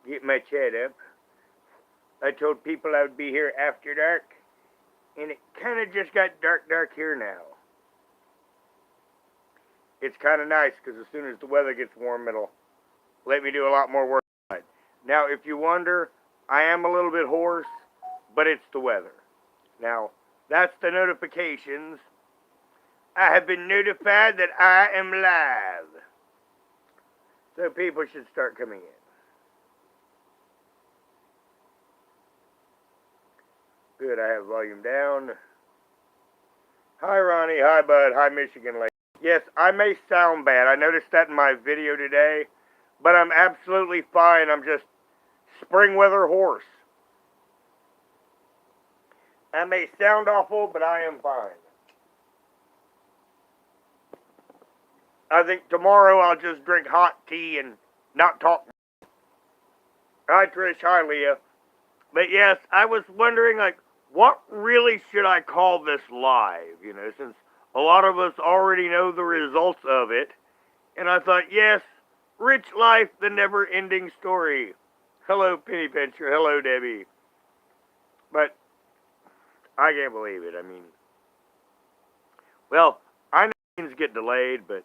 get my chat up. I told people I would be here after dark, and it kind of just got dark here now. It's kind of nice, because as soon as the weather gets warm, it'll let me do a lot more work. Now, if you wonder, I am a little bit hoarse, but it's the weather. Now, that's the notifications. I have been notified that I am live. So people should start coming in. Good, I have volume down. Hi, Ronnie. Hi, Bud. Hi, Michigan lady. Yes, I may sound bad. I noticed that in my video today. But I'm absolutely fine. I'm just spring weather hoarse. I may sound awful, but I am fine. I think tomorrow I'll just drink hot tea and not talk. Hi, Trish. Hi, Leah. But yes, I was wondering, like, what really should I call this live? You know, since a lot of us already know the results of it. And I thought, yes, Richlife, the never-ending story. Hello, Penny Pincher. Hello, Debbie. But I can't believe it. I mean, well, I know things get delayed, but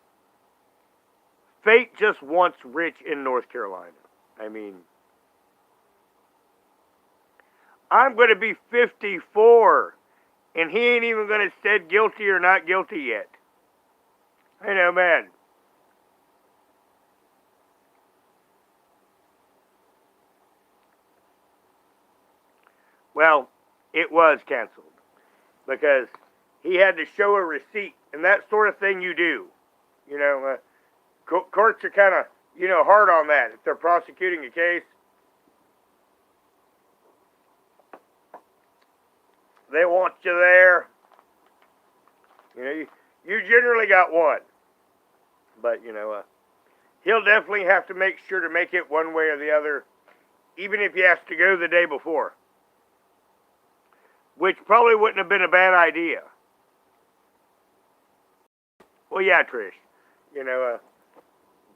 fate just wants Rich in North Carolina. I mean, I'm going to be 54, and he ain't even going to said guilty or not guilty yet. I know, man. Well, it was canceled because he had to show a receipt, and that sort of thing you do. You know, courts are kind of, you know, hard on that. If they're prosecuting a case, they want you there. You know, you generally got one. But, you know, he'll definitely have to make sure to make it one way or the other, even if he has to go the day before. Which probably wouldn't have been a bad idea. Well, yeah, Trish. You know,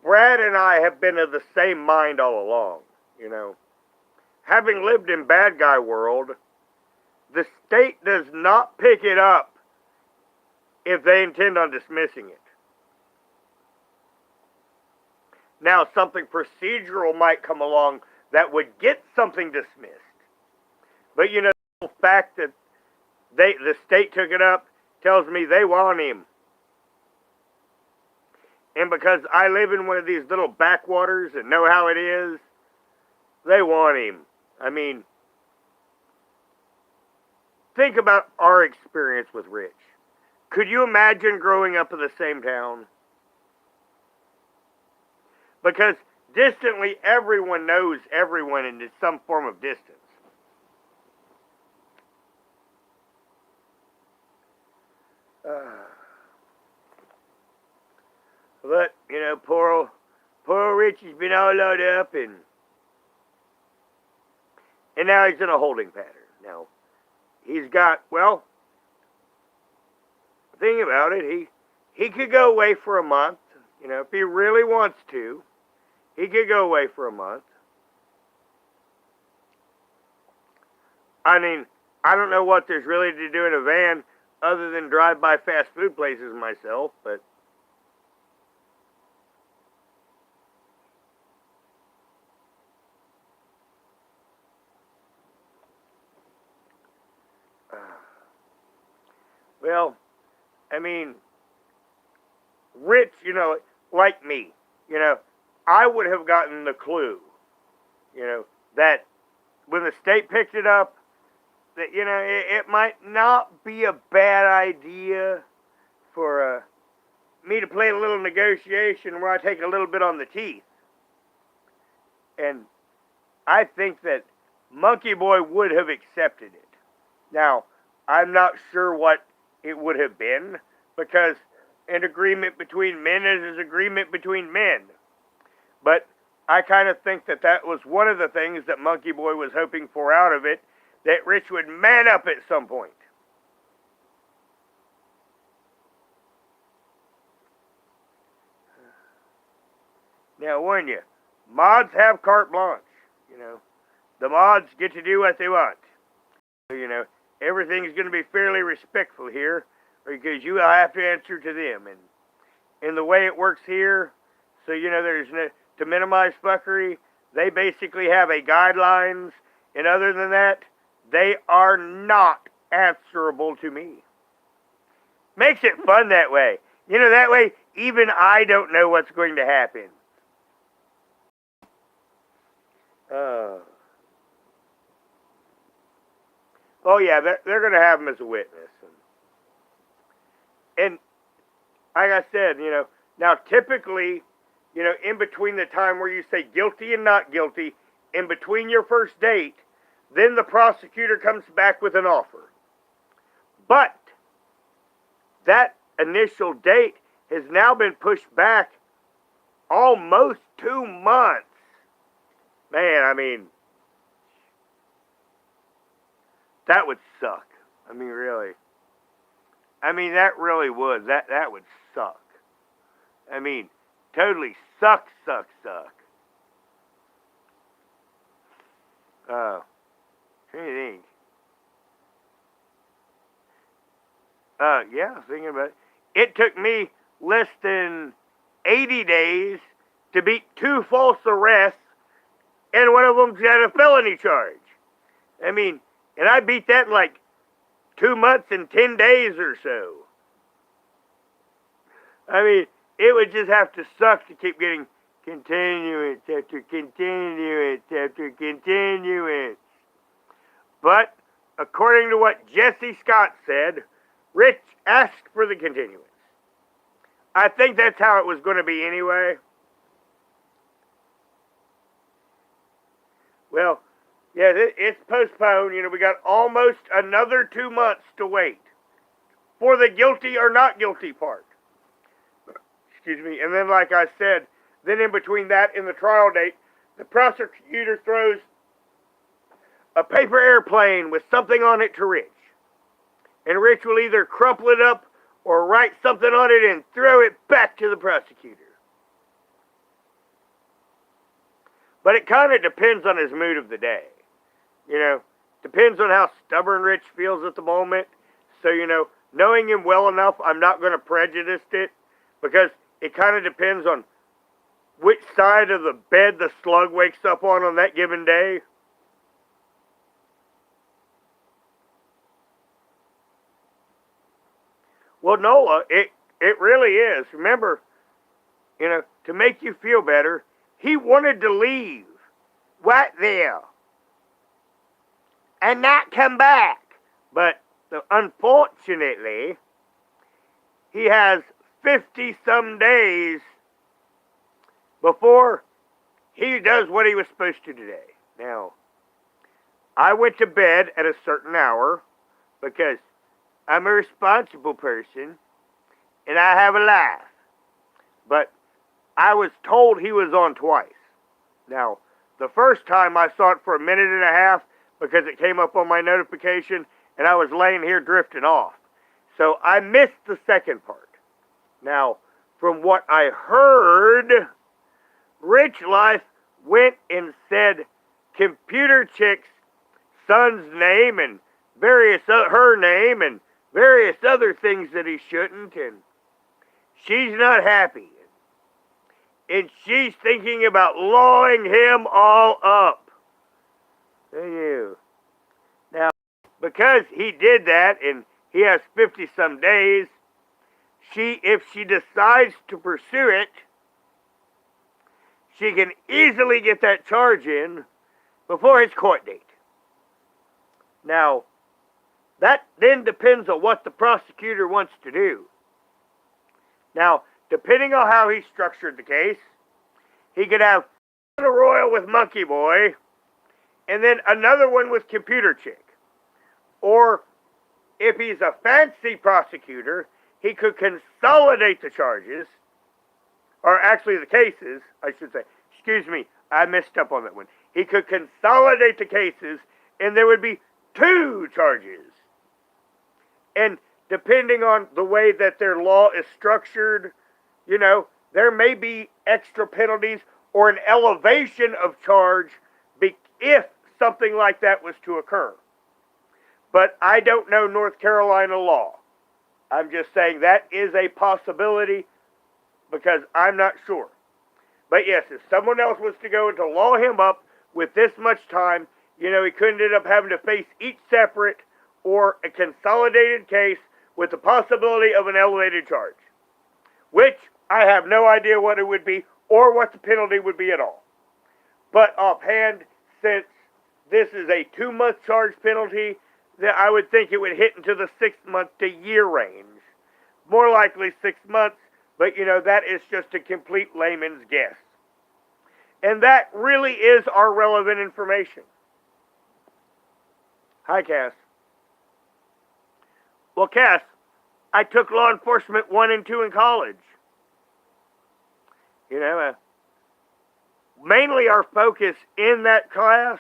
Brad and I have been of the same mind all along. You know, having lived in bad guy world, the state does not pick it up if they intend on dismissing it. Now, something procedural might come along that would get something dismissed. But, you know, the fact that the state took it up tells me they want him. And because I live in one of these little backwaters and know how it is, they want him. I mean, think about our experience with Rich. Could you imagine growing up in the same town? Because distantly, everyone knows everyone in some form of distance. But, you know, poor Richie's been all loaded up, and now he's in a holding pattern. Now, he's got, well, think about it, he could go away for a month. You know, if he really wants to, he could go away for a month. I mean, I don't know what there's really to do in a van other than drive by fast food places myself, but well, I mean, Rich, you know, like me, you know, I would have gotten the clue, you know, that when the state picked it up, that, you know, it might not be a bad idea for me to play a little negotiation where I take a little bit on the teeth. And I think that Monkey Boy would have accepted it. Now, I'm not sure what it would have been, because an agreement between men is an agreement between men. But I kind of think that that was one of the things that Monkey Boy was hoping for out of it, that Rich would man up at some point. Now, I warn you, mods have carte blanche. You know, the mods get to do what they want. You know, everything's going to be fairly respectful here because you have to answer to them. And in the way it works here, so you know, there's no, to minimize fuckery, they basically have a guidelines, and other than that, they are not answerable to me. Makes it fun that way. You know, that way, even I don't know what's going to happen. Oh yeah, they're going to have him as a witness. And like I said, you know, now typically, you know, in between the time where you say guilty and not guilty, in between your first date, then the prosecutor comes back with an offer. But that initial date has now been pushed back almost 2 months. Man, I mean, that would suck. I mean, really. I mean, that really would. That would suck. I mean, totally suck. What do you think? Yeah, thinking about it. It took me less than 80 days to beat 2 false arrests, and one of them's got a felony charge. I mean, and I beat that in like 2 months and 10 days or so. I mean, it would just have to suck to keep getting continuance after continuance after continuance. But, according to what Jesse Scott said, Rich asked for the continuance. I think that's how it was going to be anyway. Well, yeah, it's postponed. You know, we got almost another 2 months to wait for the guilty or not guilty part. Excuse me. And then, like I said, then in between that and the trial date, the prosecutor throws a paper airplane with something on it to Rich. And Rich will either crumple it up or write something on it and throw it back to the prosecutor. But it kind of depends on his mood of the day. You know, depends on how stubborn Rich feels at the moment. So, you know, knowing him well enough, I'm not going to prejudice it, because it kind of depends on which side of the bed the slug wakes up on that given day. Well, Nola, it really is. Remember, you know, to make you feel better, he wanted to leave right there and not come back. But unfortunately, he has 50-some days before he does what he was supposed to today. Now, I went to bed at a certain hour because I'm a responsible person and I have a life. But I was told he was on twice. Now, the first time I saw it for a minute and a half because it came up on my notification and I was laying here drifting off. So I missed the second part. Now, from what I heard, Richlife went and said computer chick's son's name and her name and various other things that he shouldn't, and she's not happy. And she's thinking about lawing him all up. Thank you. Now, because he did that and he has 50-some days, if she decides to pursue it, she can easily get that charge in before his court date. Now, that then depends on what the prosecutor wants to do. Now, depending on how he structured the case, he could have a royal with Monkey Boy, and then another one with Computer Chick. Or, if he's a fancy prosecutor, he could consolidate the charges, or actually the cases, I should say. Excuse me, I messed up on that one. He could consolidate the cases, and there would be 2 charges. And depending on the way that their law is structured, you know, there may be extra penalties or an elevation of charge if something like that was to occur. But I don't know North Carolina law. I'm just saying that is a possibility because I'm not sure. But yes, if someone else was to go and to law him up with this much time, he could end up having to face each separate or a consolidated case with the possibility of an elevated charge, which I have no idea what it would be or what the penalty would be at all. But offhand, since this is a 2-month charge penalty, that I would think it would hit into the 6-month to year range. More likely 6 months, but that is just a complete layman's guess. And that really is our relevant information. Hi, Cass. Well, Cass, I took law enforcement 1 and 2 in college. Mainly our focus in that class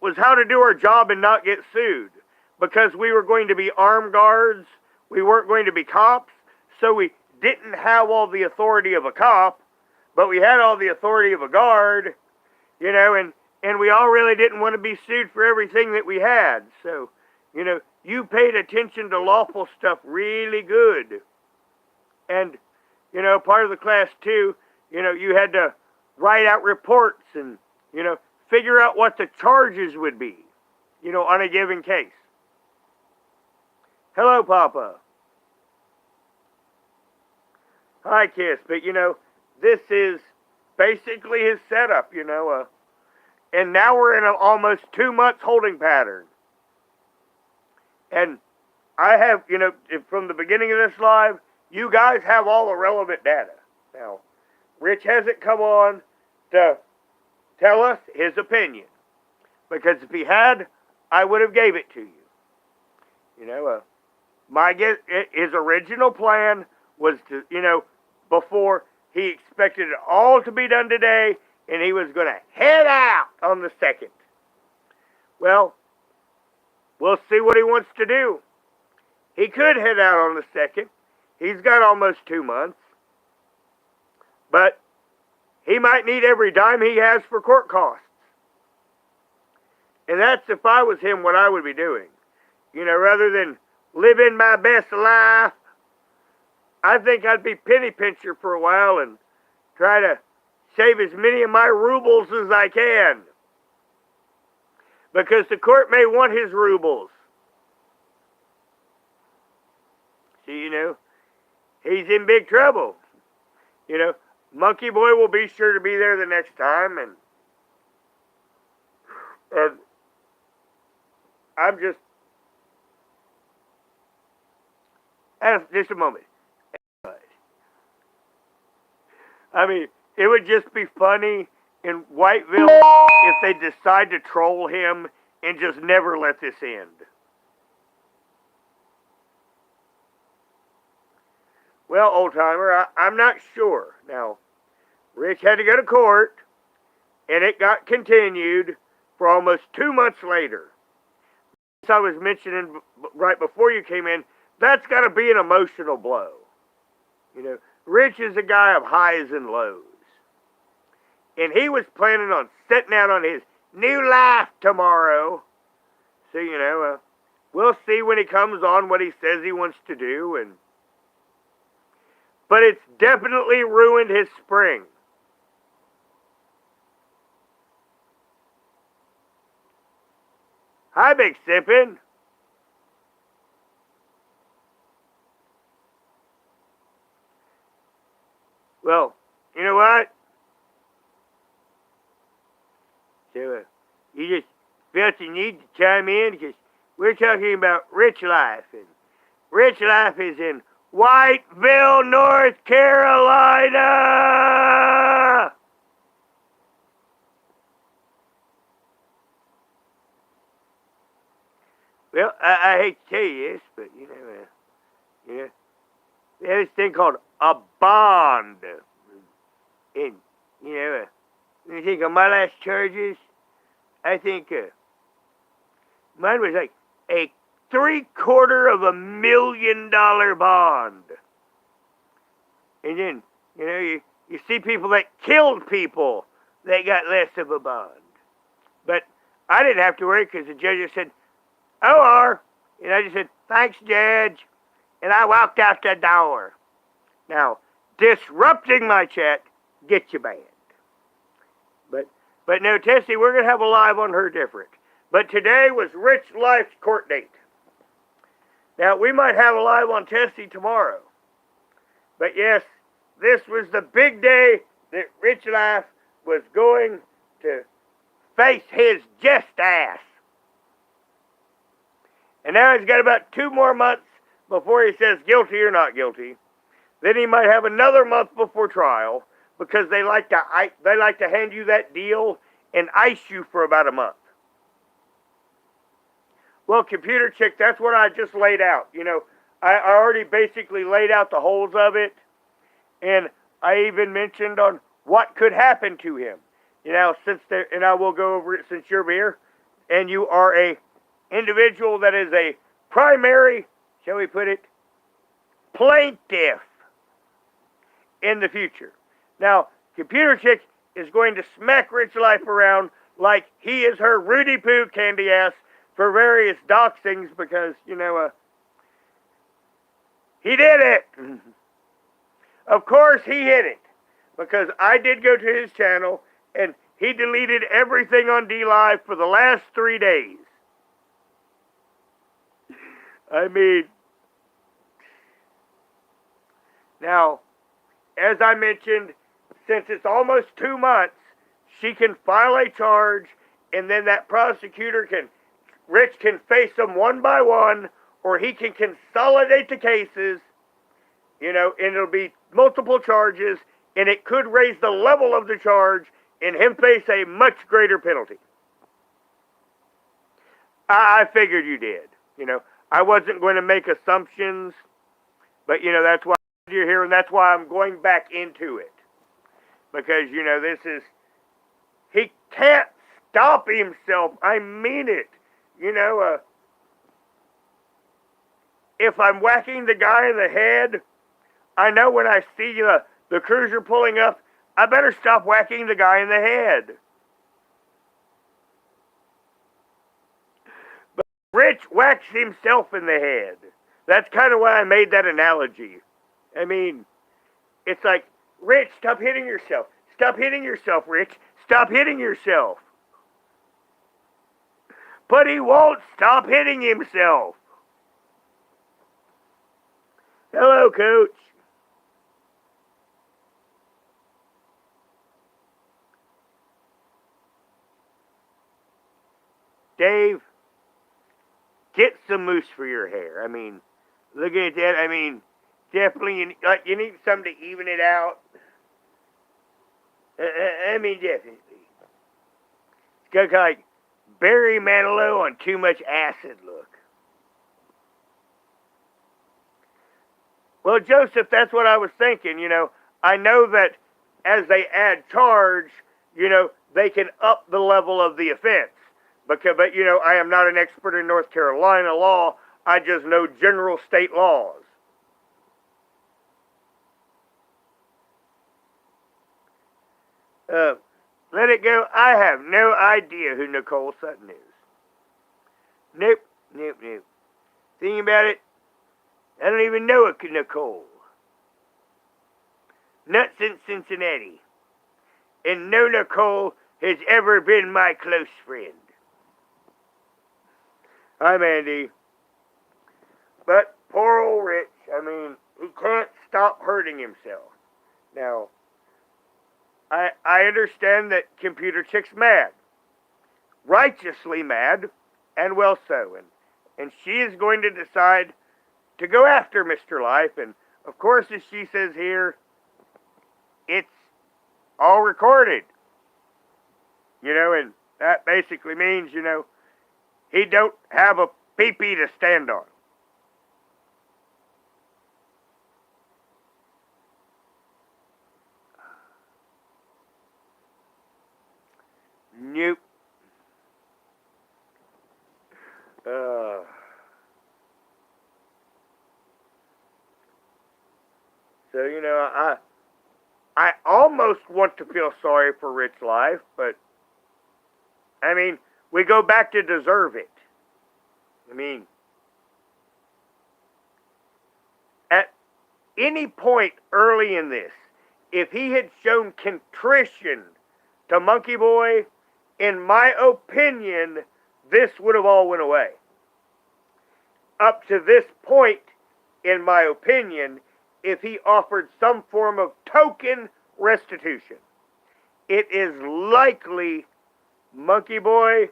was how to do our job and not get sued. Because we were going to be armed guards, we weren't going to be cops, so we didn't have all the authority of a cop, but we had all the authority of a guard, and we all really didn't want to be sued for everything that we had. So, you paid attention to lawful stuff really good. And, part of the class too, you had to write out reports and, figure out what the charges would be, on a given case. Hello, Papa. Hi, Kiss. But, this is basically his setup, and now we're in an almost 2-month holding pattern. And I have, from the beginning of this live, you guys have all the relevant data. Now, Rich hasn't come on to tell us his opinion. Because if he had, I would have gave it to you. His original plan was to, before he expected it all to be done today, and he was going to head out on the 2nd. Well, we'll see what he wants to do. He could head out on the 2nd. He's got almost 2 months. But he might need every dime he has for court costs. And that's, if I was him, what I would be doing. Rather than living my best life, I think I'd be penny pincher for a while and try to save as many of my rubles as I can. Because the court may want his rubles. See, he's in big trouble. Monkey Boy will be sure to be there the next time, and I'm just... Just a moment. I mean, it would just be funny in Whiteville if they decide to troll him and just never let this end. Well, old timer, I'm not sure. Now, Rich had to go to court, and it got continued for almost 2 months later. As I was mentioning right before you came in, that's got to be an emotional blow. Rich is a guy of highs and lows. And he was planning on setting out on his new life tomorrow. So, we'll see when he comes on what he says he wants to do. But it's definitely ruined his spring. Hi, Big Sippin'. Well, you know what? So, you just felt the need to chime in because we're talking about Richlife. And Richlife is in Whiteville, North Carolina! Well, I hate to tell you this, but, they have this thing called a bond. And, when you think of my last charges, I think mine was like a $750,000 bond. And then, you see people that killed people, they got less of a bond. But I didn't have to worry because the judge just said, OR. And I just said, thanks, Judge. And I walked out the door. Now, disrupting my chat gets you banned. But no, Tessie, we're going to have a live on her different. But today was Richlife's court date. Now, we might have a live on Tessie tomorrow. But yes, this was the big day that Richlife was going to face his just ass. And now he's got about 2 more months before he says guilty or not guilty. Then he might have another month before trial because they like to hand you that deal and ice you for about a month. Well, computer chick, that's what I just laid out. You know, I already basically laid out the holes of it, and I even mentioned on what could happen to him. You know, and I will go over it since you're here, and you are a individual that is a primary, shall we put it, plaintiff in the future. Now, computer chick is going to smack Richlife around like he is her Rudy Poo candy ass for various doxings because, you know, he did it. Of course he hit it because I did go to his channel and he deleted everything on DLive for the last 3 days. I mean, now, as I mentioned, since it's almost 2 months, she can file a charge and then that prosecutor Rich can face them one by one, or he can consolidate the cases, you know, and it'll be multiple charges, and it could raise the level of the charge and him face a much greater penalty. I figured you did. You know, I wasn't going to make assumptions, but, you know, that's why you're here, and that's why I'm going back into it. Because, you know, he can't stop himself. I mean it. You know, if I'm whacking the guy in the head, I know when I see the cruiser pulling up, I better stop whacking the guy in the head. But Rich whacks himself in the head. That's kind of why I made that analogy. I mean, it's like, Rich, stop hitting yourself. Stop hitting yourself, Rich. Stop hitting yourself. But he won't stop hitting himself. Hello, Coach. Dave, get some mousse for your hair. I mean, look at that. I mean, definitely, you need something to even it out. I mean, definitely. It's got kind of like Barry Manilow on too much acid look. Well, Joseph, that's what I was thinking, you know. I know that as they add charge, you know, they can up the level of the offense. But, you know, I am not an expert in North Carolina law. I just know general state laws. Let it go. I have no idea who Nicole Sutton is. Nope. Thinking about it, I don't even know a Nicole. Not since Cincinnati. And no Nicole has ever been my close friend. I'm Andy. But poor old Rich, I mean, he can't stop hurting himself. Now, I understand that Computer Chick's mad. Righteously mad, and well so. And she is going to decide to go after Mr. Life. And, of course, as she says here, it's all recorded. You know, and that basically means, you know, he don't have a pee-pee to stand on. Nope. So, you know, almost want to feel sorry for Richlife, but, I mean, we go back to deserve it. I mean, at any point early in this, if he had shown contrition to Monkey Boy, in my opinion, this would have all went away. Up to this point, in my opinion, if he offered some form of token restitution, it is likely Monkey Boy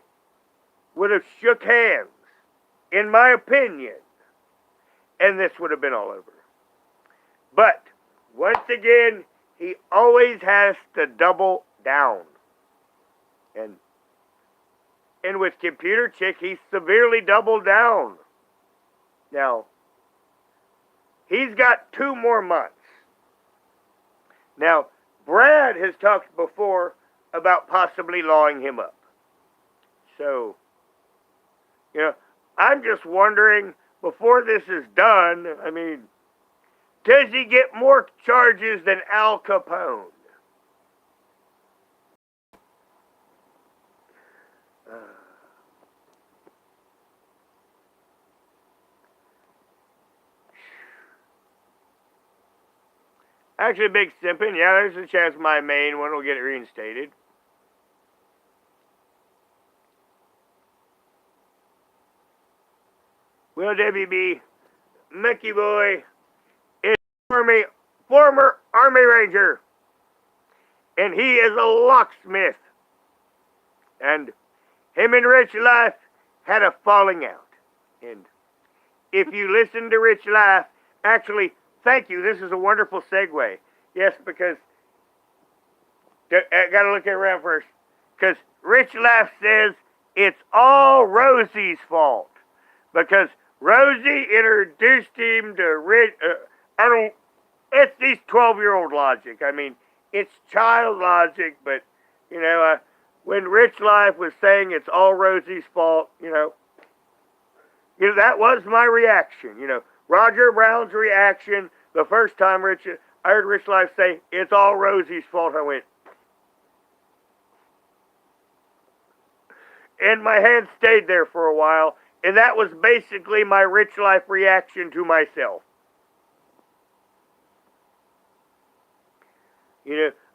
would have shook hands, in my opinion, and this would have been all over. But, once again, he always has to double down. And with Computer Chick, he severely doubled down. Now, he's got 2 more months. Now, Brad has talked before about possibly lawing him up. So, I'm just wondering, before this is done, I mean, does he get more charges than Al Capone? Actually, Big Simpin, yeah, there's a chance my main one will get reinstated. Will WB, Mickey Boy is former Army Ranger, and he is a locksmith. And him and Richlife had a falling out. And if you listen to Richlife, actually, thank you. This is a wonderful segue. Yes, because I got to look around first. Because Richlife says it's all Rosie's fault. Because Rosie introduced him to Rich. It's these 12-year-old logic. I mean, it's child logic, but, when Richlife was saying it's all Rosie's fault, that was my reaction. Roger Brown's reaction the first time I heard Richlife say, it's all Rosie's fault, I went, and my hand stayed there for a while, and that was basically my Richlife reaction to myself.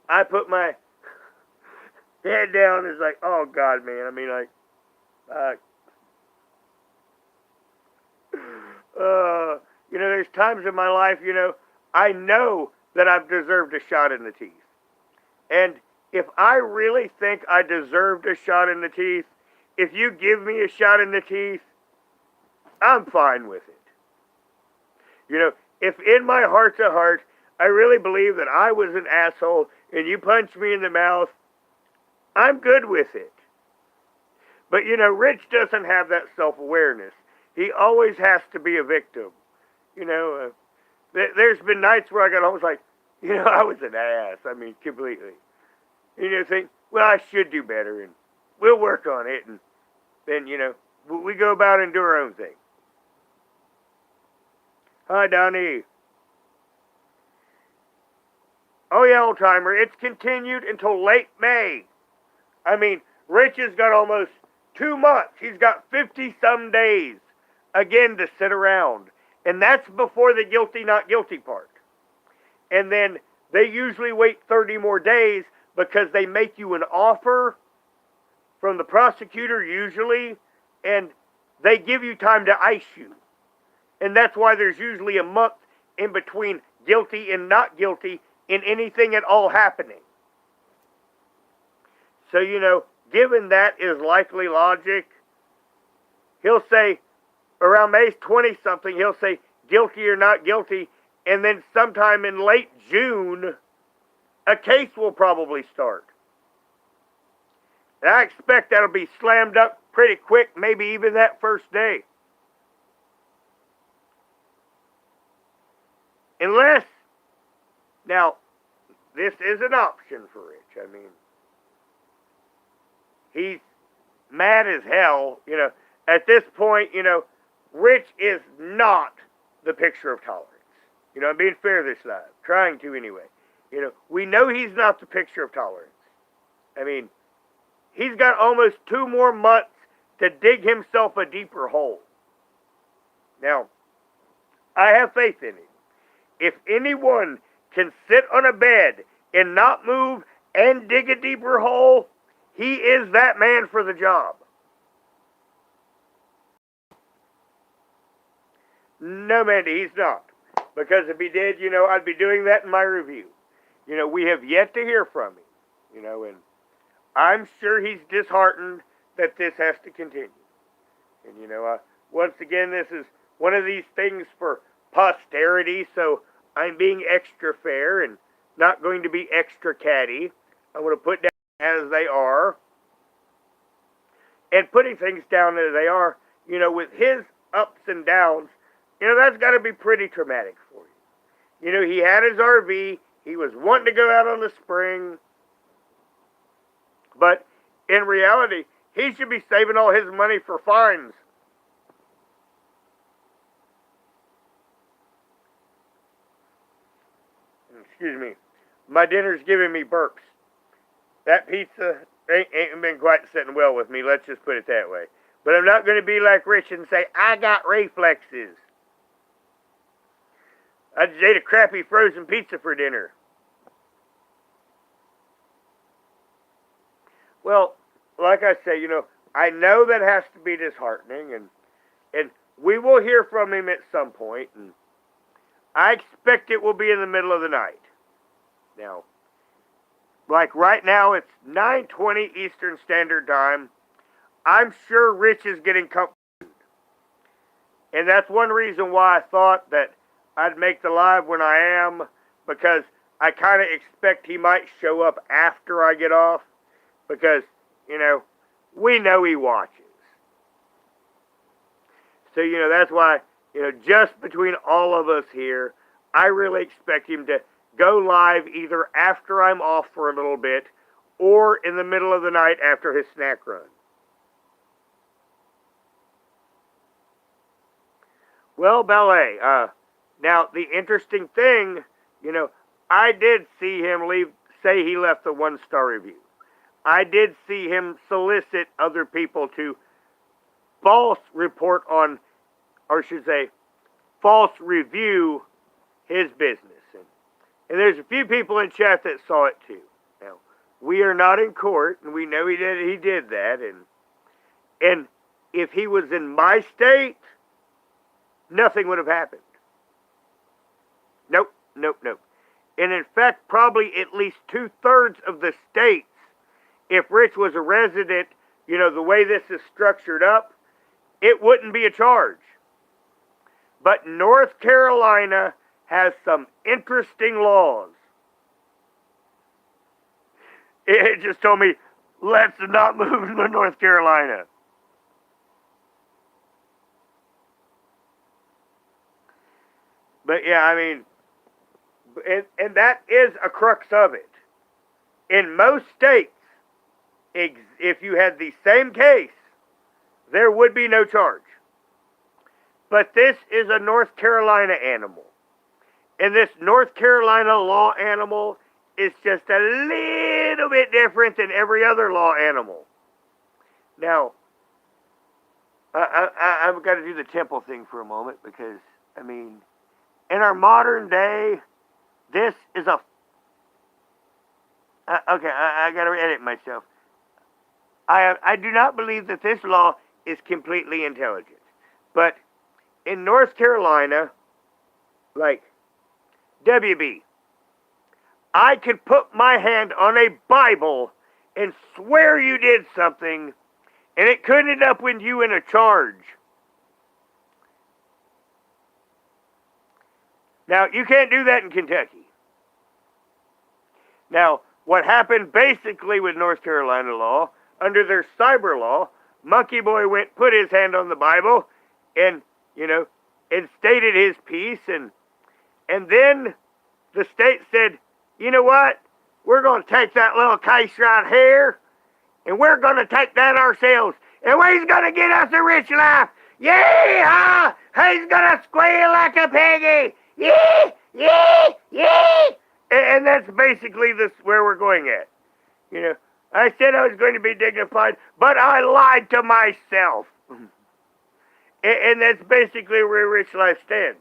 I put my head down, it's like, oh God, man, I mean, there's times in my life, I know that I've deserved a shot in the teeth. And if I really think I deserved a shot in the teeth, if you give me a shot in the teeth, I'm fine with it. If in my heart to heart, I really believe that I was an asshole and you punched me in the mouth, I'm good with it. But, Rich doesn't have that self-awareness. He always has to be a victim. There's been nights where I got home, it's like, I was an ass. I mean, completely. And you think, well, I should do better, and we'll work on it, and then, we go about and do our own thing. Hi, Donnie. Oh, yeah, old-timer, it's continued until late May. I mean, Rich has got almost 2 months. He's got 50-some days, again, to sit around. And that's before the guilty, not guilty part. And then they usually wait 30 more days because they make you an offer from the prosecutor usually, and they give you time to ice you. And that's why there's usually a month in between guilty and not guilty in anything at all happening. So, given that is likely logic, he'll say, around May 20-something, he'll say guilty or not guilty, and then sometime in late June, a case will probably start. And I expect that'll be slammed up pretty quick, maybe even that first day. Unless, now, this is an option for Rich. I mean, he's mad as hell. At this point, Rich is not the picture of tolerance. I'm being fair this time. Trying to anyway. We know he's not the picture of tolerance. I mean, he's got almost 2 more months to dig himself a deeper hole. Now, I have faith in him. If anyone can sit on a bed and not move and dig a deeper hole, he is that man for the job. No, Mandy, he's not. Because if he did, I'd be doing that in my review. We have yet to hear from him. And I'm sure he's disheartened that this has to continue. And, once again, this is one of these things for posterity, so I'm being extra fair and not going to be extra catty. I'm going to put down as they are. And putting things down as they are, with his ups and downs, that's got to be pretty traumatic for you. He had his RV. He was wanting to go out on the spring. But in reality, he should be saving all his money for fines. Excuse me. My dinner's giving me burps. That pizza ain't been quite sitting well with me, let's just put it that way. But I'm not going to be like Rich and say, I got reflexes. I just ate a crappy frozen pizza for dinner. Well, like I say, I know that has to be disheartening, and we will hear from him at some point, and I expect it will be in the middle of the night. Now, like right now, it's 9:20 Eastern Standard Time. I'm sure Rich is getting comfy. And that's one reason why I thought that I'd make the live when I am, because I kind of expect he might show up after I get off, because, we know he watches. So, that's why, just between all of us here, I really expect him to go live either after I'm off for a little bit or in the middle of the night after his snack run. Well, Ballet, now the interesting thing, I did see him say he left a 1-star review. I did see him solicit other people to false report on, or should say, false review his business. And there's a few people in chat that saw it too. Now, we are not in court, and we know he did that. And if he was in my state, nothing would have happened. Nope. And in fact, probably at least 2/3 of the states, if Rich was a resident, the way this is structured up, it wouldn't be a charge. But North Carolina has some interesting laws. It just told me, let's not move to North Carolina. But yeah, and that is a crux of it. In most states, if you had the same case, there would be no charge. But this is a North Carolina animal. And this North Carolina law animal is just a little bit different than every other law animal. Now, I've got to do the temple thing for a moment because, in our modern day, this is a... okay, I got to edit myself. I do not believe that this law is completely intelligent. But in North Carolina, like WB, I could put my hand on a Bible and swear you did something, and it could end up with you in a charge. Now, you can't do that in Kentucky. Now, what happened basically with North Carolina law, under their cyber law, Monkey Boy put his hand on the Bible and, and stated his piece, and then the state said, you know what? We're going to take that little case right here, and we're going to take that ourselves, and we're going to get us a Richlife. Yeah! He's going to squeal like a piggy. Yeah! And that's basically where we're going at. I said I was going to be dignified, but I lied to myself. And that's basically where Richlife stands.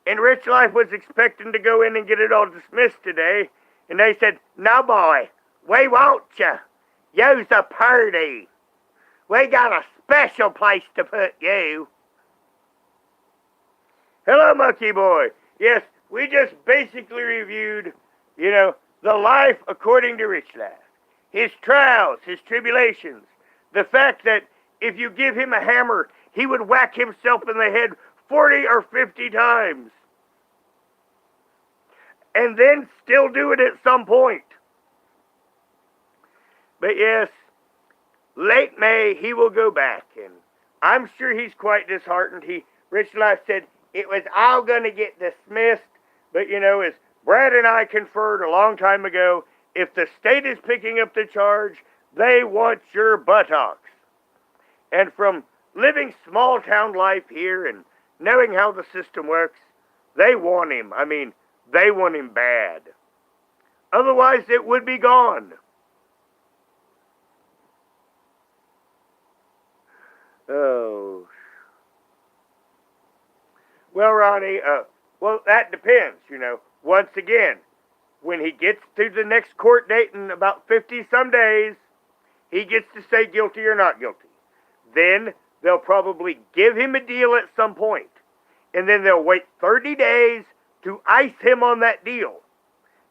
And Richlife was expecting to go in and get it all dismissed today, and they said, "No, boy, we won't you. You's a party. We got a special place to put you." Hello, Monkey Boy. Yes, we just basically reviewed, the life according to Richlife. His trials, his tribulations. The fact that if you give him a hammer, he would whack himself in the head 40 or 50 times. And then still do it at some point. But yes, late May, he will go back. And I'm sure he's quite disheartened. Richlife said it was all going to get dismissed. But, as Brad and I conferred a long time ago, if the state is picking up the charge, they want your buttocks. And from living small town life here and knowing how the system works, they want him. I mean, they want him bad. Otherwise, it would be gone. Oh. Well, Ronnie, that depends, Once again, when he gets to the next court date in about 50-some days, he gets to say guilty or not guilty. Then they'll probably give him a deal at some point. And then they'll wait 30 days to ice him on that deal.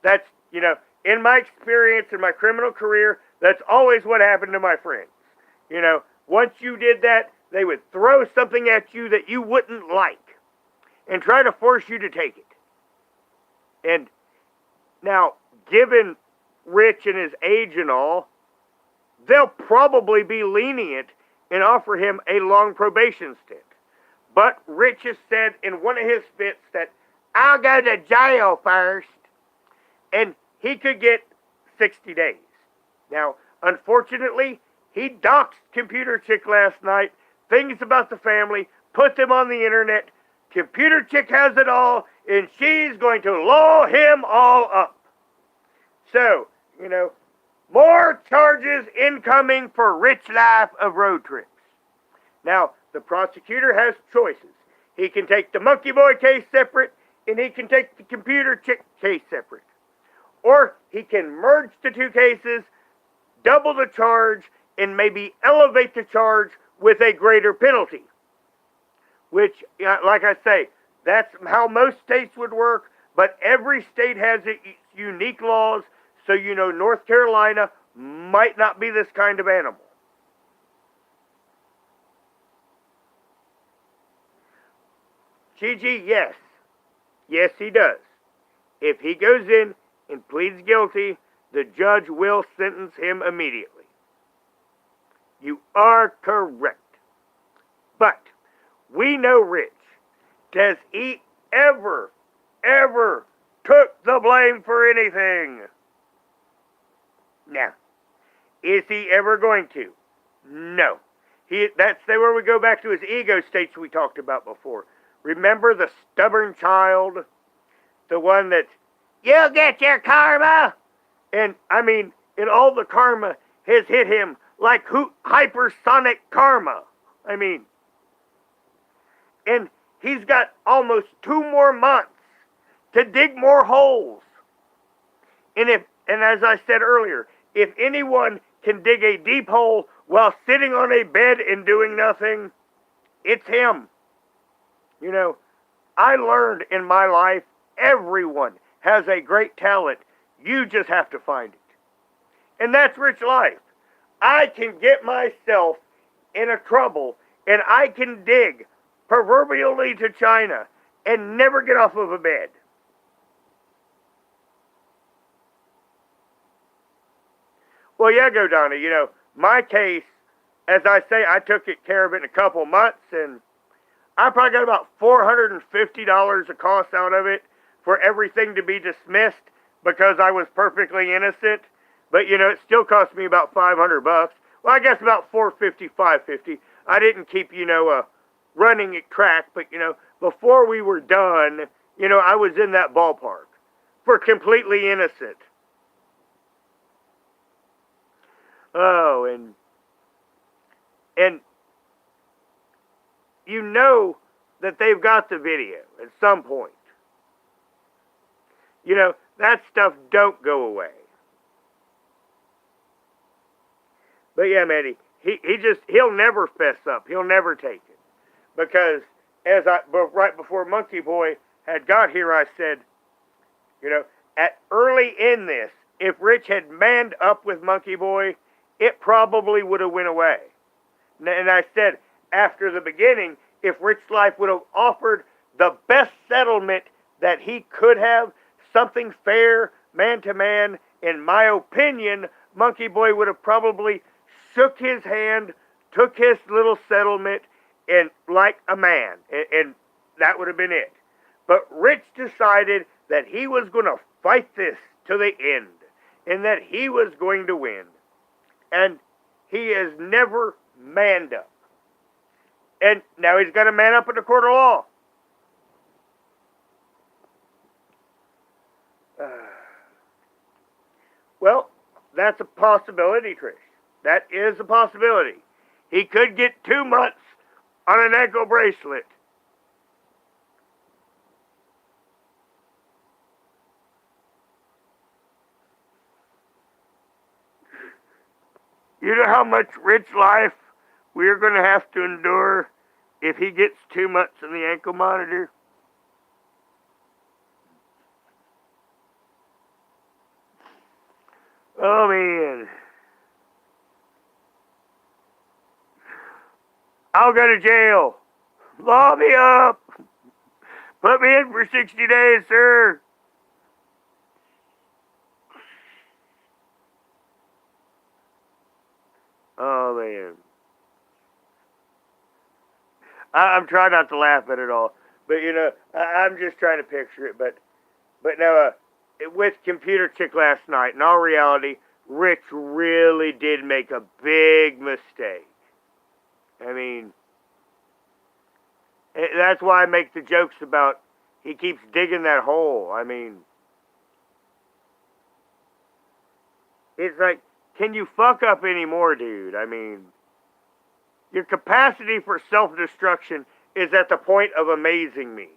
That's, in my experience in my criminal career, that's always what happened to my friends. Once you did that, they would throw something at you that you wouldn't like and try to force you to take it. And now, given Rich and his age and all, they'll probably be lenient and offer him a long probation stint. But Rich has said in one of his fits that, "I'll go to jail first," and he could get 60 days. Now, unfortunately, he doxed Computer Chick last night, things about the family, put them on the internet. Computer Chick has it all, and she's going to law him all up. So, more charges incoming for Richlife of road trips. Now, the prosecutor has choices. He can take the Monkey Boy case separate, and he can take the Computer Chick case separate. Or he can merge the two cases, double the charge, and maybe elevate the charge with a greater penalty. Which, like I say, that's how most states would work, but every state has its unique laws, so North Carolina might not be this kind of animal. Gigi, yes. Yes, he does. If he goes in and pleads guilty, the judge will sentence him immediately. You are correct. But we know Rich. Does he ever took the blame for anything? Now, is he ever going to? No. That's where we go back to his ego states we talked about before. Remember the stubborn child? The one that, "You'll get your karma!" And, all the karma has hit him like hypersonic karma. And he's got almost 2 more months to dig more holes. And as I said earlier, if anyone can dig a deep hole while sitting on a bed and doing nothing, it's him. I learned in my life, everyone has a great talent. You just have to find it. And that's Richlife. I can get myself in a trouble, and I can dig proverbially to China and never get off of a bed. Well, yeah, Donna, my case, as I say, I took care of it in a couple months, and I probably got about $450 of cost out of it for everything to be dismissed because I was perfectly innocent. But, it still cost me about $500. Well, I guess about $450, $550. I didn't keep, running at track, but, before we were done, I was in that ballpark for completely innocent. Oh, and you know that they've got the video at some point. You know, that stuff don't go away. But yeah, man, he'll never fess up. He'll never take it. Because right before Monkey Boy had got here, I said, you know, at early in this, if Rich had manned up with Monkey Boy, it probably would have went away. And I said, after the beginning, if Richlife would have offered the best settlement that he could have, something fair, man to man, in my opinion, Monkey Boy would have probably shook his hand, took his little settlement, and like a man, and that would have been it. But Rich decided that he was going to fight this to the end, and that he was going to win. And he has never manned up. And now he's got to man up in the court of law. Well, that's a possibility, Trish. That is a possibility. He could get 2 months on an ankle bracelet. You know how much Richlife we're going to have to endure if he gets 2 months on the ankle monitor? Oh, man. I'll go to jail. Law me up. Put me in for 60 days, sir. Oh, man. I'm trying not to laugh at it all. But, you know, I'm just trying to picture it. But now, with Computer Chick last night, in all reality, Rich really did make a big mistake. I mean, that's why I make the jokes about he keeps digging that hole. I mean, it's like, can you fuck up anymore, dude? I mean, your capacity for self-destruction is at the point of amazing me.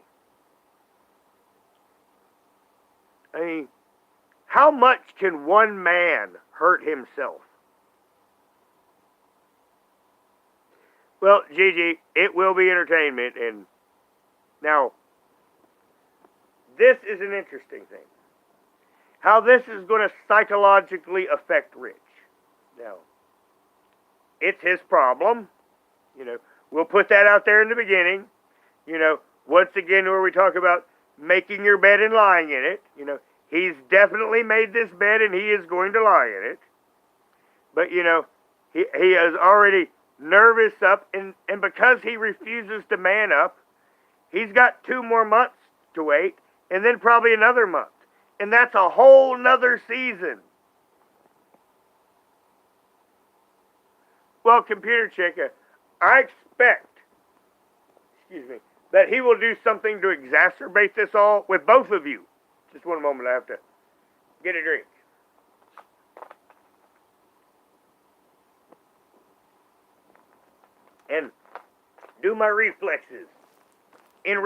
I mean, how much can one man hurt himself? Well, Gigi, it will be entertainment, and now, this is an interesting thing. How this is going to psychologically affect Rich. Now, it's his problem. You know, we'll put that out there in the beginning. You know, once again, where we talk about making your bed and lying in it. You know, he's definitely made this bed and he is going to lie in it. But, you know, he is already nervous up, and because he refuses to man up, he's got 2 more months to wait, and then probably another month. And that's a whole nother season. Well, Computer Chick, I expect, that he will do something to exacerbate this all with both of you. Just one moment, I have to get a drink. And do my reflexes. In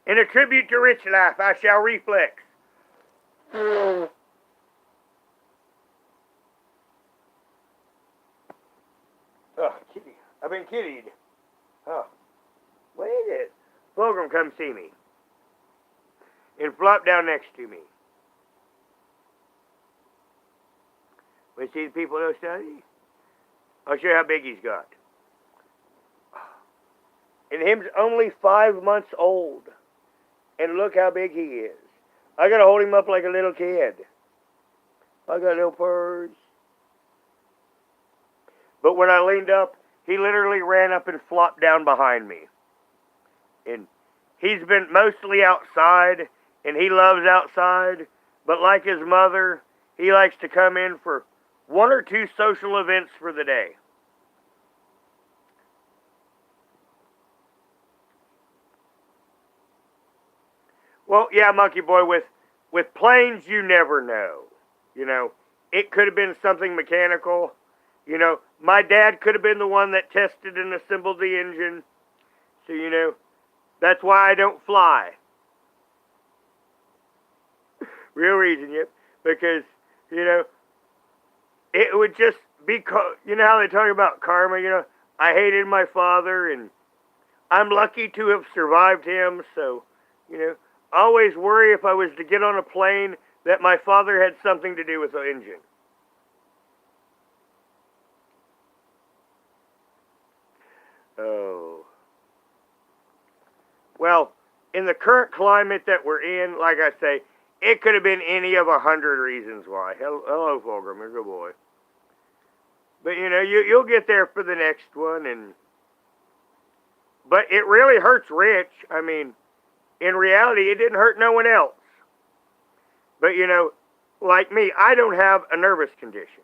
a tribute to Richlife, I shall reflex. Oh, kitty. I've been kittied. Oh. What is it? Fulgrim, come see me. And flop down next to me. We see the people in study? I'll show you how big he's got. And him's only 5 months old. And look how big he is. I gotta hold him up like a little kid. I got little purrs. But when I leaned up, he literally ran up and flopped down behind me. And he's been mostly outside, and he loves outside. But like his mother, he likes to come in for 1 or 2 social events for the day. Well, yeah, Monkey Boy, with planes, you never know. You know, it could have been something mechanical. My dad could have been the one that tested and assembled the engine. So, that's why I don't fly. Real reason, yep. Because, it would just be, how they talk about karma, I hated my father and I'm lucky to have survived him. So, always worry if I was to get on a plane that my father had something to do with the engine. Oh. Well, in the current climate that we're in, like I say, it could have been any of 100 reasons why. Hello, Fulgrim, you're a good boy. But you'll get there for the next one, but it really hurts Rich. I mean, in reality, it didn't hurt no one else. But like me, I don't have a nervous condition.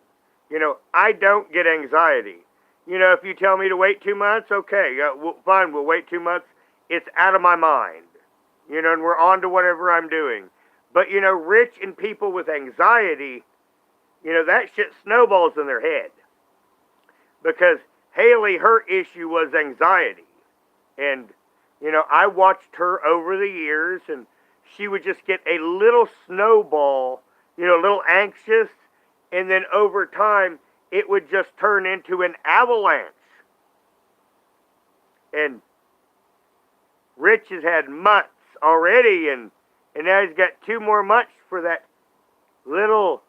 I don't get anxiety. If you tell me to wait 2 months, okay, fine, we'll wait 2 months. It's out of my mind. And we're on to whatever I'm doing. But Rich and people with anxiety, that shit snowballs in their head. Because Haley, her issue was anxiety. And, I watched her over the years, and she would just get a little snowball, a little anxious, and then over time, it would just turn into an avalanche. And Rich has had months already, and now he's got 2 more months for that little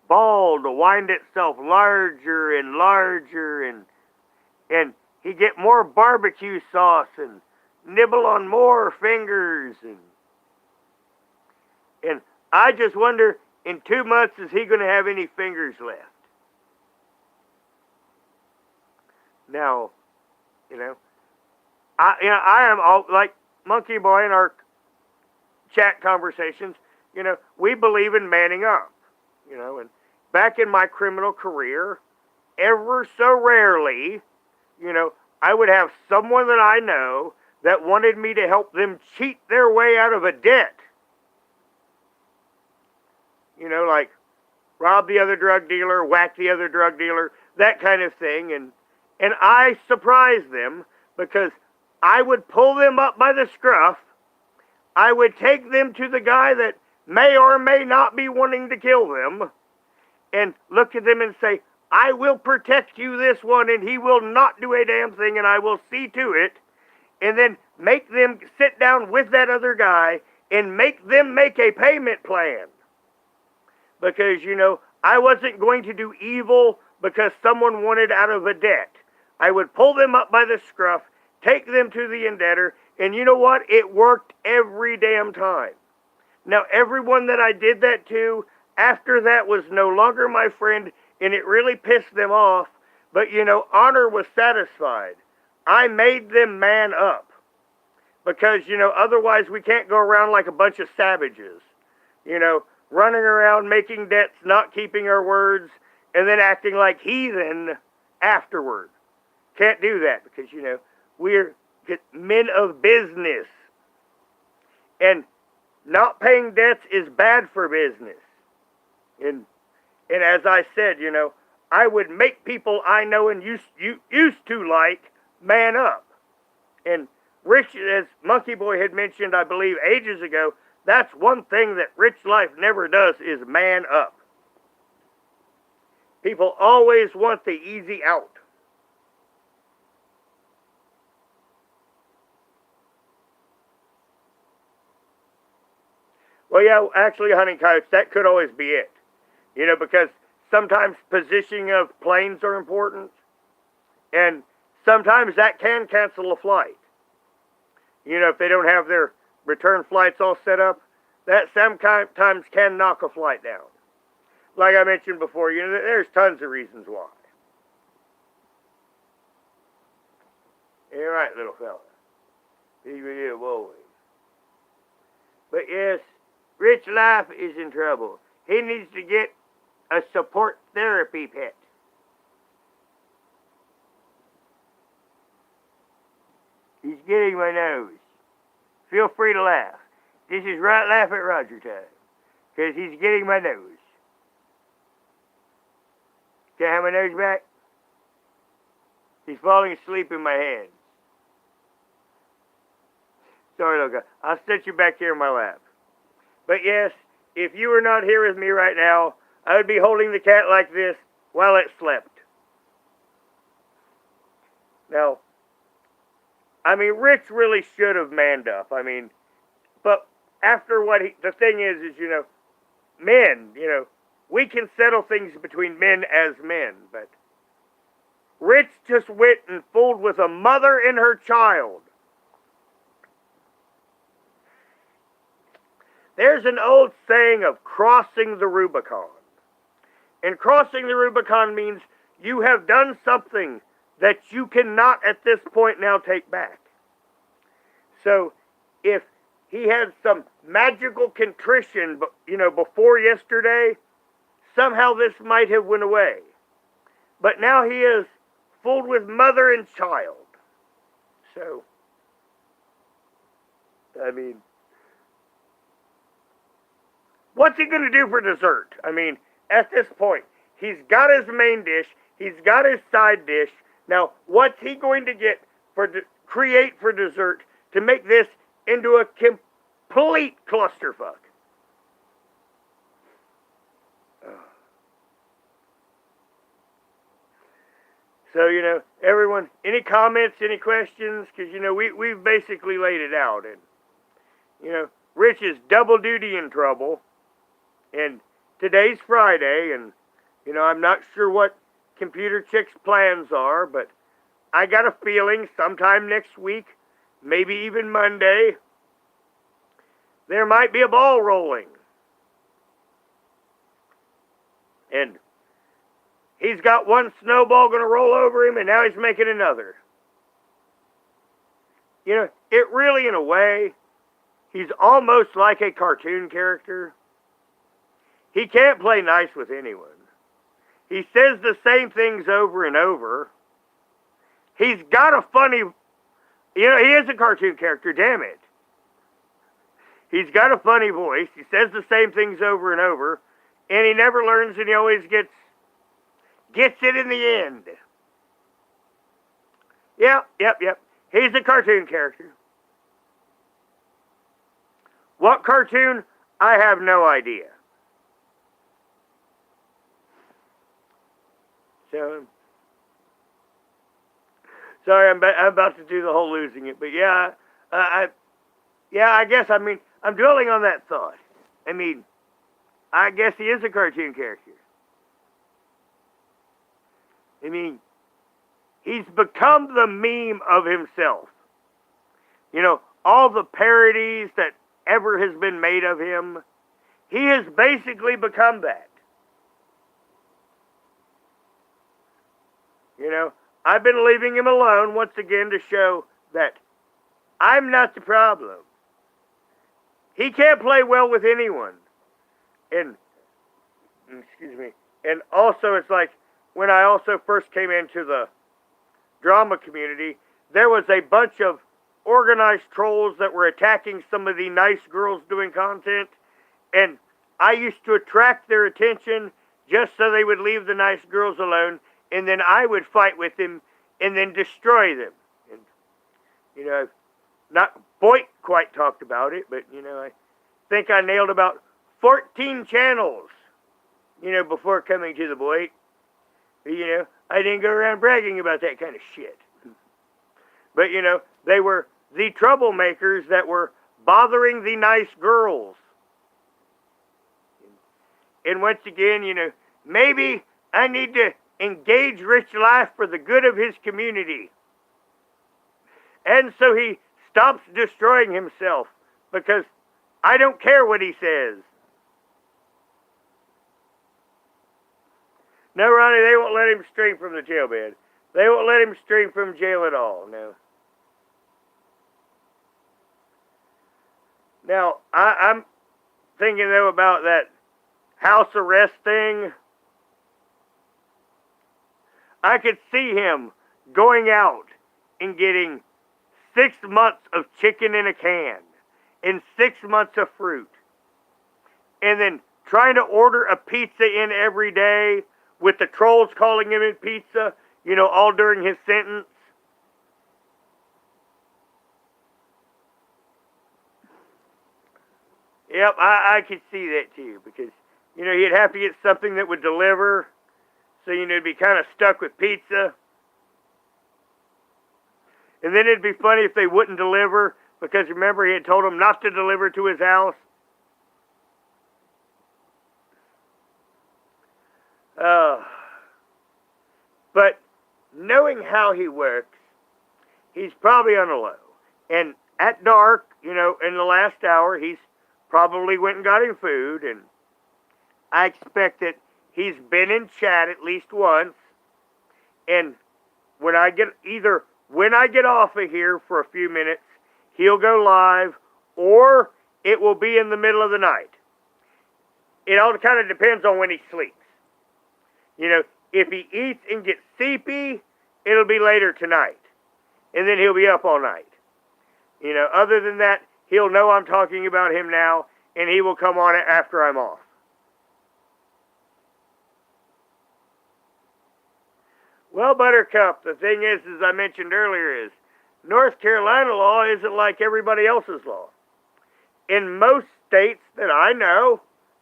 ball to wind itself larger and larger, and he get more barbecue sauce and nibble on more fingers, and I just wonder, in 2 months, is he going to have any fingers left? Now, I am all like Monkey Boy in our chat conversations. We believe in manning up. And back in my criminal career, ever so rarely, I would have someone that I know that wanted me to help them cheat their way out of a debt. Like rob the other drug dealer, whack the other drug dealer, that kind of thing. And I surprised them because I would pull them up by the scruff. I would take them to the guy that may or may not be wanting to kill them and look at them and say, I will protect you this one, and he will not do a damn thing, and I will see to it. And then make them sit down with that other guy and make them make a payment plan. Because, I wasn't going to do evil because someone wanted out of a debt. I would pull them up by the scruff, take them to the indebtor, and you know what? It worked every damn time. Now, everyone that I did that to, after that was no longer my friend, and it really pissed them off. But, honor was satisfied. I made them man up. Because, otherwise we can't go around like a bunch of savages. Running around, making debts, not keeping our words, and then acting like heathen afterward. Can't do that because, we're men of business. And not paying debts is bad for business. And as I said, I would make people I know and used to like man up. And Rich, as Monkey Boy had mentioned, I believe, ages ago, that's one thing that Richlife never does is man up. People always want the easy out. Well, yeah, actually, hunting coyotes, that could always be it. Because sometimes positioning of planes are important, and sometimes that can cancel a flight. If they don't have their return flights all set up, that sometimes can knock a flight down. Like I mentioned before, there's tons of reasons why. You're right, little fella. You boy. But yes, Richlife is in trouble. He needs to get a support therapy pet. He's getting my nose. Feel free to laugh. This is right laugh at Roger time. Because he's getting my nose. Can I have my nose back? He's falling asleep in my hands. Sorry, little guy. I'll set you back here in my lap. But yes, if you were not here with me right now, I would be holding the cat like this while it slept. Now, I mean, Rich really should have manned up. I mean, but after the thing is, men, we can settle things between men as men, but Rich just went and fooled with a mother and her child. There's an old saying of crossing the Rubicon. And crossing the Rubicon means you have done something that you cannot at this point now take back. So if he had some magical contrition, before yesterday, somehow this might have went away. But now he is fooled with mother and child. So, I mean, what's he going to do for dessert? I mean, at this point, he's got his main dish, he's got his side dish. Now, what's he going to create for dessert to make this into a complete clusterfuck? So, everyone, any comments, any questions? Because, we've basically laid it out. And, Rich is double duty in trouble. And today's Friday, and, I'm not sure what Computer Chick's plans are, but I got a feeling sometime next week, maybe even Monday, there might be a ball rolling. And he's got one snowball going to roll over him, and now he's making another. It really, in a way, he's almost like a cartoon character. He can't play nice with anyone. He says the same things over and over. He's got a funny, he is a cartoon character, damn it. He's got a funny voice. He says the same things over and over, and he never learns, and he always gets it in the end. Yep. He's a cartoon character. What cartoon? I have no idea. So, sorry, I'm about to do the whole losing it, but I guess, I'm dwelling on that thought. I guess he is a cartoon character. He's become the meme of himself. All the parodies that ever has been made of him, he has basically become that. I've been leaving him alone once again to show that I'm not the problem. He can't play well with anyone. And also it's like, when I also first came into the drama community, there was a bunch of organized trolls that were attacking some of the nice girls doing content, and I used to attract their attention just so they would leave the nice girls alone, and then I would fight with them and then destroy them. And, I've not quite talked about it, but, I think I nailed about 14 channels, before coming to the Boyd. I didn't go around bragging about that kind of shit. But, they were the troublemakers that were bothering the nice girls. And once again, maybe I need to engage Richlife for the good of his community. And so he stops destroying himself, because I don't care what he says. No, Ronnie, they won't let him stream from the jailbed. They won't let him stream from jail at all, no. Now, I'm thinking, though, about that house arrest thing. I could see him going out and getting 6 months of chicken in a can and 6 months of fruit, and then trying to order a pizza in every day with the trolls calling him in pizza, all during his sentence. Yep, I could see that too, because, he'd have to get something that would deliver, so, he'd be kind of stuck with pizza. And then it'd be funny if they wouldn't deliver, because remember, he had told them not to deliver to his house. But knowing how he works, he's probably on a low. And at dark, in the last hour, he's probably went and got him food, and I expect that he's been in chat at least once. And when I get off of here for a few minutes, he'll go live, or it will be in the middle of the night. It all kind of depends on when he sleeps. If he eats and gets sleepy, it'll be later tonight. And then he'll be up all night. Other than that, he'll know I'm talking about him now, and he will come on it after I'm off. Well, Buttercup, the thing is, as I mentioned earlier, is North Carolina law isn't like everybody else's law. In most states that I know,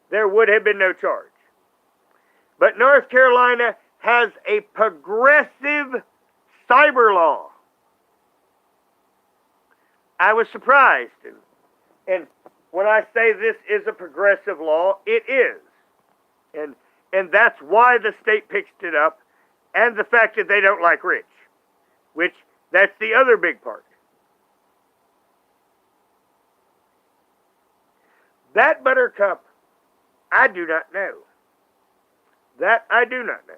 there would have been no charge. But North Carolina has a progressive cyber law. I was surprised. And when I say this is a progressive law, it is. And that's why the state picked it up, and the fact that they don't like rich, which that's the other big part. That, Buttercup, I do not know. That I do not know.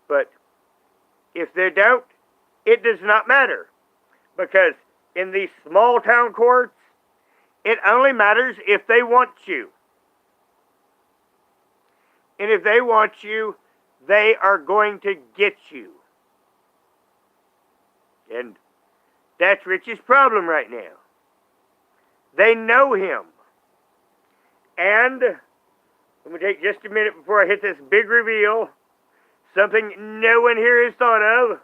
But if they don't, it does not matter. Because in these small town courts, it only matters if they want you. And if they want you, they are going to get you. And that's Rich's problem right now. They know him. And let me take just a minute before I hit this big reveal. Something no one here has thought of.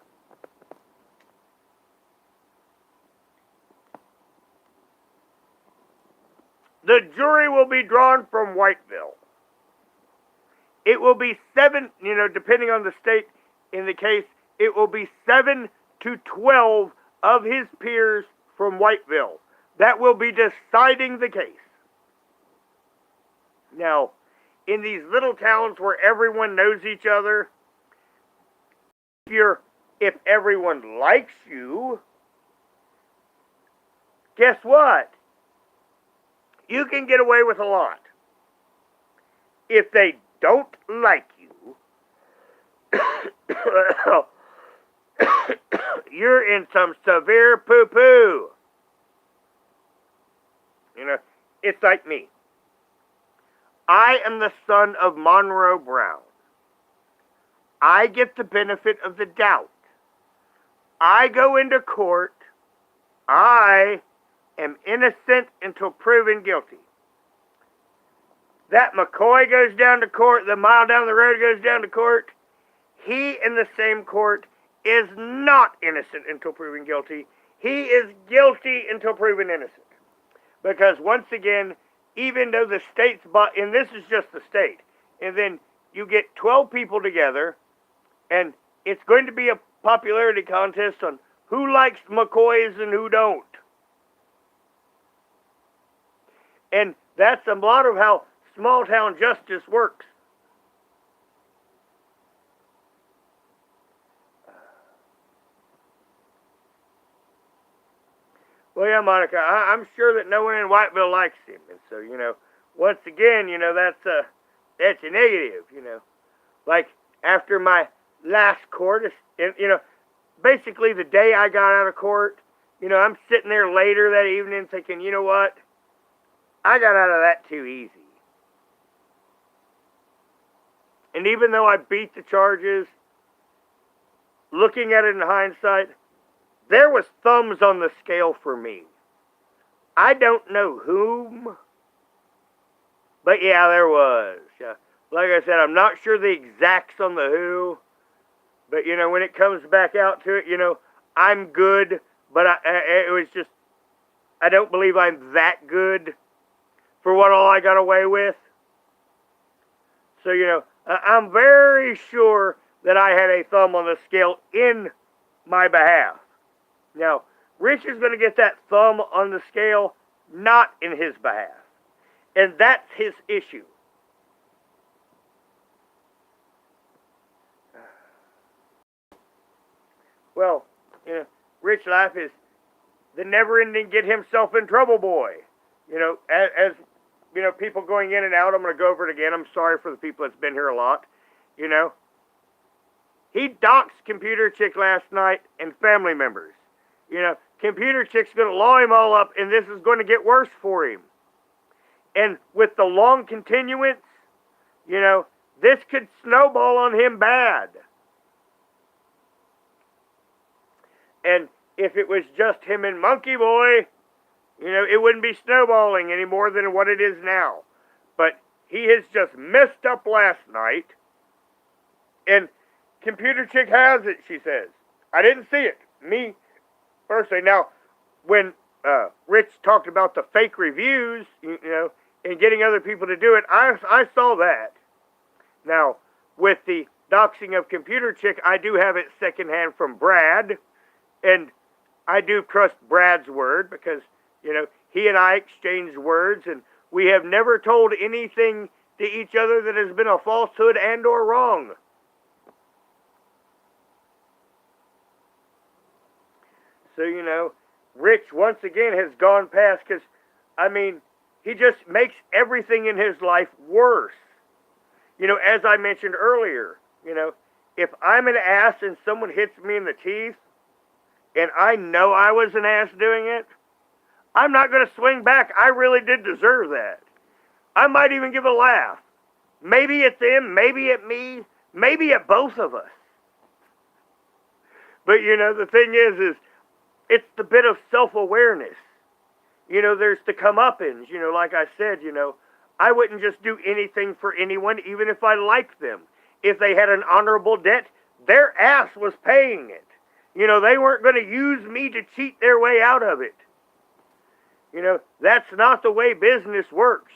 The jury will be drawn from Whiteville. It will be 7, depending on the state in the case, it will be 7 to 12 of his peers from Whiteville that will be deciding the case. Now, in these little towns where everyone knows each other, if everyone likes you, guess what? You can get away with a lot. If they don't like you, you're in some severe poo-poo. It's like me. I am the son of Monroe Brown. I get the benefit of the doubt. I go into court. I am innocent until proven guilty. That McCoy goes down to court, the mile down the road goes down to court. He in the same court is not innocent until proven guilty. He is guilty until proven innocent. Because once again, even though the state's, and this is just the state, and then you get 12 people together, and it's going to be a popularity contest on who likes McCoys and who don't. And that's a lot of how small town justice works. Well, yeah, Monica, I'm sure that no one in Whiteville likes him. And so, once again, that's a negative, Like, after my last court, basically the day I got out of court, I'm sitting there later that evening thinking, you know what? I got out of that too easy. And even though I beat the charges, looking at it in hindsight, there was thumbs on the scale for me. I don't know whom, but yeah, there was. Yeah. Like I said, I'm not sure the exacts on the who, But, when it comes back out to it, I'm good, but it was just, I don't believe I'm that good for what all I got away with. So, I'm very sure that I had a thumb on the scale in my behalf. Now, Rich is going to get that thumb on the scale not in his behalf. And that's his issue. Well, Richlife is the never-ending get himself in trouble boy. As people going in and out, I'm going to go over it again. I'm sorry for the people that's been here a lot. He doxed Computer Chick last night and family members. Computer Chick's going to law him all up, and this is going to get worse for him. And with the long continuance, this could snowball on him bad. And if it was just him and Monkey Boy, it wouldn't be snowballing any more than what it is now. But he has just messed up last night. And Computer Chick has it, she says. I didn't see it. Me, personally. Now, when Rich talked about the fake reviews, and getting other people to do it, I saw that. Now, with the doxing of Computer Chick, I do have it secondhand from Brad. And I do trust Brad's word because, he and I exchanged words, and we have never told anything to each other that has been a falsehood and or wrong. So, Rich once again has gone past because, he just makes everything in his life worse. As I mentioned earlier, if I'm an ass and someone hits me in the teeth, and I know I was an ass doing it, I'm not going to swing back. I really did deserve that. I might even give a laugh. Maybe at them, maybe at me, maybe at both of us. But, the thing is it's the bit of self-awareness. There's the comeuppance. Like I said, I wouldn't just do anything for anyone, even if I liked them. If they had an honorable debt, their ass was paying it. They weren't going to use me to cheat their way out of it. That's not the way business works,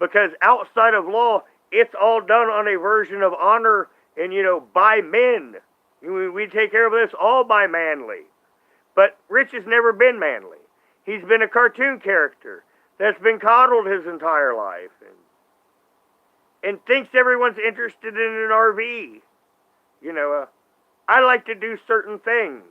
because outside of law, it's all done on a version of honor and, by men. We take care of this all by manly. But Rich has never been manly. He's been a cartoon character that's been coddled his entire life and thinks everyone's interested in an RV. I like to do certain things,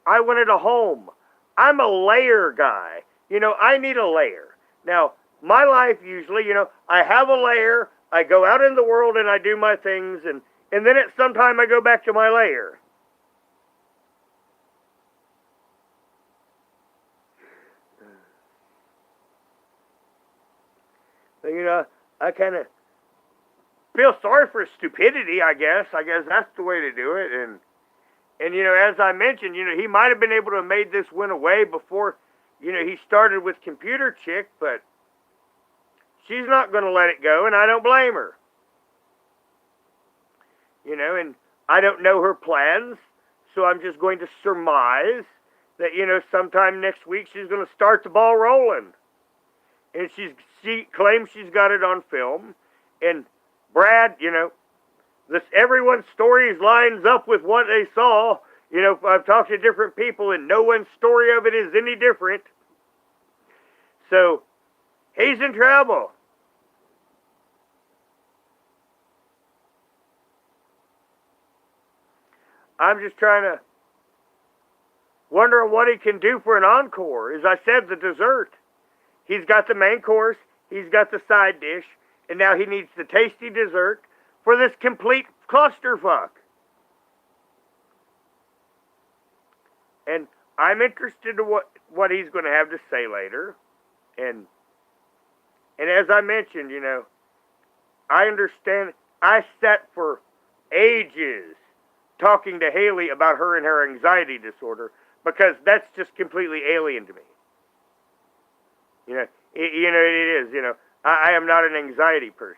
I wanted a home. I'm a layer guy. I need a layer. Now, my life usually, I have a layer, I go out in the world and I do my things, and then at some time I go back to my layer. So, I kind of feel sorry for stupidity, I guess. I guess that's the way to do it. And as I mentioned, he might have been able to have made this win away before, he started with Computer Chick, but she's not going to let it go, and I don't blame her. And I don't know her plans, so I'm just going to surmise that, sometime next week she's going to start the ball rolling. And she claims she's got it on film, and Brad, everyone's stories lines up with what they saw. I've talked to different people, and no one's story of it is any different. So, he's in trouble. I'm just trying to wonder what he can do for an encore. As I said, the dessert. He's got the main course, he's got the side dish, and now he needs the tasty dessert for this complete clusterfuck. And I'm interested in what he's going to have to say later. And as I mentioned, I understand. I sat for ages talking to Haley about her and her anxiety disorder because that's just completely alien to me. It is. I am not an anxiety person.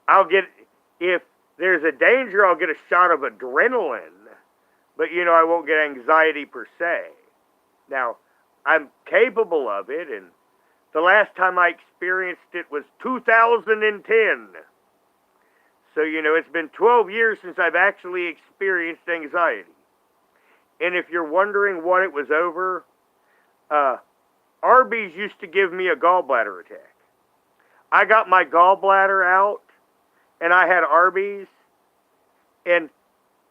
I'll get if there's a danger, I'll get a shot of adrenaline, but I won't get anxiety per se. Now, I'm capable of it, and the last time I experienced it was 2010. So, it's been 12 years since I've actually experienced anxiety. And if you're wondering what it was over, Arby's used to give me a gallbladder attack. I got my gallbladder out, and I had Arby's, and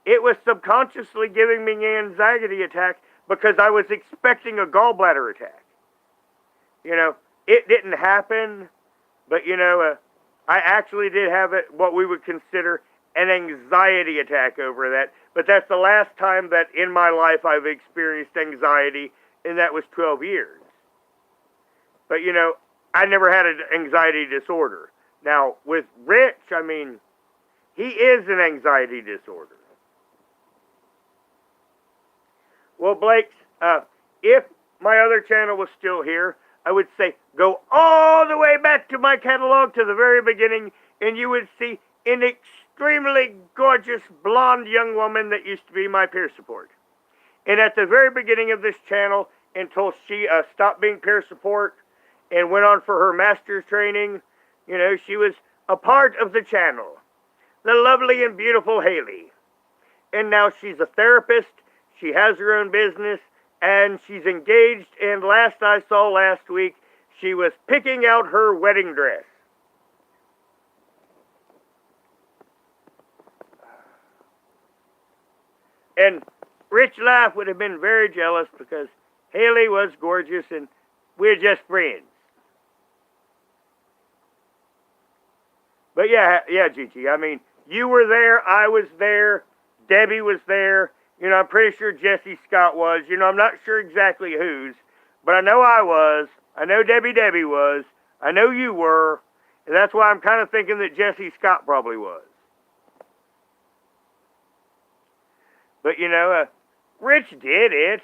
it was subconsciously giving me an anxiety attack because I was expecting a gallbladder attack. It didn't happen, but, I actually did have what we would consider an anxiety attack over that. But that's the last time that in my life I've experienced anxiety, and that was 12 years. But, I never had an anxiety disorder. Now, with Rich, he is an anxiety disorder. Well, Blake, if my other channel was still here, I would say go all the way back to my catalog to the very beginning, and you would see an extremely gorgeous blonde young woman that used to be my peer support. And at the very beginning of this channel, until she stopped being peer support and went on for her master's training, she was a part of the channel. The lovely and beautiful Haley. And now she's a therapist, she has her own business, and she's engaged, and last I saw last week, she was picking out her wedding dress. And Richlife would have been very jealous because Haley was gorgeous and we're just friends. But yeah, Gigi, you were there, I was there, Debbie was there. I'm pretty sure Jesse Scott was. I'm not sure exactly whose, but I know I was. I know Debbie was. I know you were. And that's why I'm kind of thinking that Jesse Scott probably was. But, Rich did it.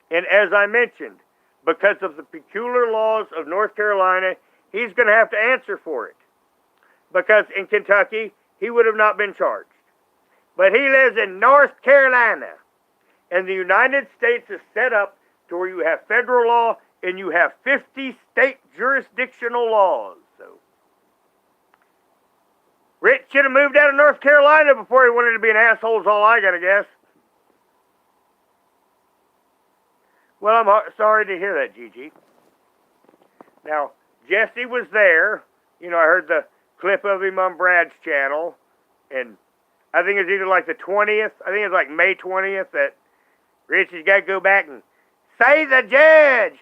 And as I mentioned, because of the peculiar laws of North Carolina, he's going to have to answer for it. Because in Kentucky, he would have not been charged. But he lives in North Carolina. And the United States is set up to where you have federal law and you have 50 state jurisdictional laws. So Rich should have moved out of North Carolina before he wanted to be an asshole is all I gotta guess. Well, I'm sorry to hear that, Gigi. Now, Jesse was there. I heard the clip of him on Brad's channel. And I think it's either like the 20th, I think it's like May 20th that Rich has got to go back and say the judge.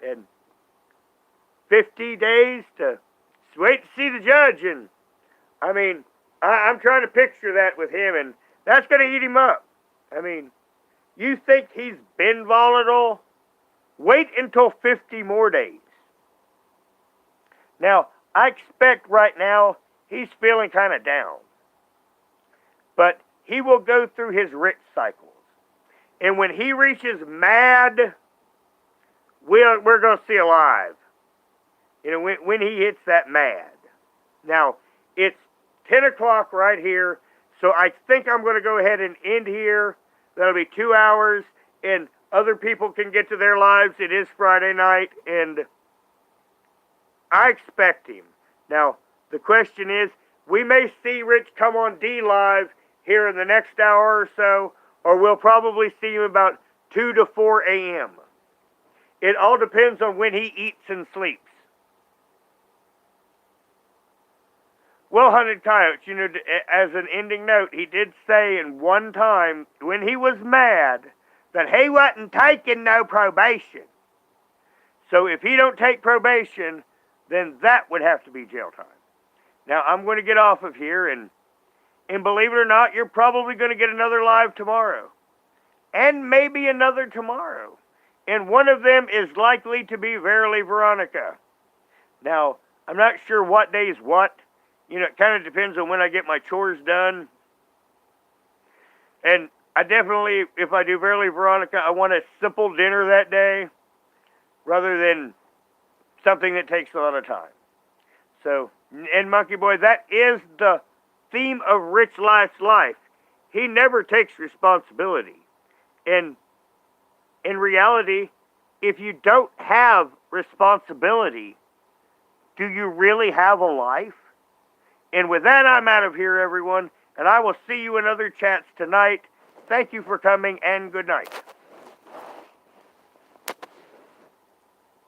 And 50 days to wait to see the judge. And, I'm trying to picture that with him, and that's going to eat him up. You think he's been volatile? Wait until 50 more days. Now, I expect right now he's feeling kind of down. But he will go through his Rich cycles. And when he reaches mad, we're going to see alive. When he hits that mad. Now, it's 10 o'clock right here, so I think I'm going to go ahead and end here. That'll be 2 hours, and other people can get to their lives. It is Friday night, and I expect him. Now, the question is, we may see Rich come on D Live here in the next hour or so, or we'll probably see him about 2 to 4 a.m. It all depends on when he eats and sleeps. Well, Hunted Coyotes, as an ending note, he did say in one time, when he was mad, that he wasn't taking no probation. So if he don't take probation, then that would have to be jail time. Now, I'm going to get off of here, and believe it or not, you're probably going to get another live tomorrow. And maybe another tomorrow. And one of them is likely to be Verily Veronica. Now, I'm not sure what day's what. It kind of depends on when I get my chores done. And I definitely, if I do Verily Veronica, I want a simple dinner that day, rather than something that takes a lot of time. So, And Monkey Boy, that is the theme of Richlife's life. He never takes responsibility. And in reality, if you don't have responsibility, do you really have a life? And with that, I'm out of here, everyone. And I will see you in other chats tonight. Thank you for coming, and good night.